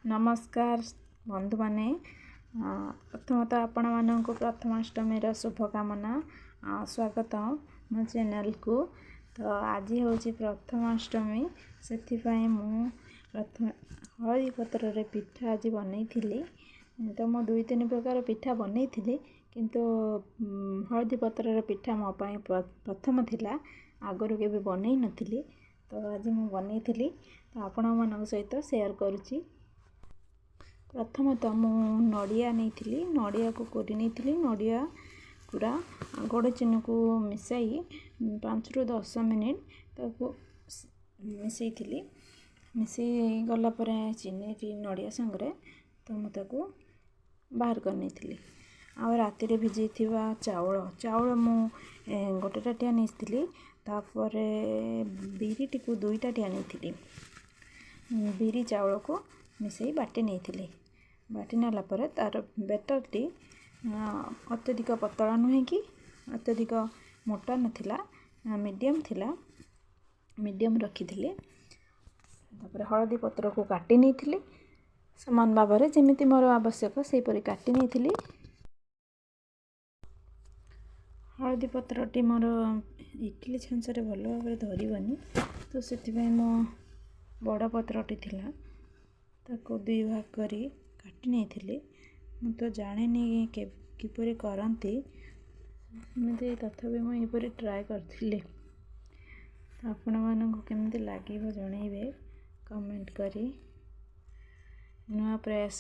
नमस्कार बंधु माने प्रथमतः आपण मानक प्रथमाष्टमी शुभकामना स्वागत मो चैनल को। तो आज हूँ प्रथमाष्टमी से प्रथम हलदी पत्र पिठा आज बनई तो मो 2-3 प्रकार पिठा बनई किंतु हलदी पत्र पिठा मो प्रथम थिला आगरू के बनई नथिली। तो आज मु बनई तो आपण मान सहित शेयर करुच्ची। प्रथमतः मु नड़िया नहीं नड़िया को कोरी नहीं नड़िया पूरा गोड़ चीनी को मिसाई 5 ରୁ 10 मिनिट ताको मिसई मिसई गला पर चीनी नड़िया संगे तो मुझे बाहर कर नहीं आ राति भिजई चाउल चाउल मु गोटे टाटिया नहीं तापर बिरी टी 2 टाटिया नहीं बिरी चाउल को मिसई बाटी नहीं बाटी नाला पर तार बेटर टी अत्यधिक पतला नुहे कि अत्यधिक मोटा नथिला मीडियम थिला मीडियम रखी तापर हलदी पत्र को काटी नहीं समान भाव में जमी मोर आवश्यक से काटी नहीं हलदी पत्र टी मोर इडली छांचरे भल भाव धरबनी तो से मो बड़ पत्रटी थिला ताको 2 भाग करी काटी नहीं मु तो जाने किपरि करती एमती तथापि मुझे ट्राए करथिली। तो आपण मानक केमती लगे जनइबे कमेंट करी नुआ प्रयास।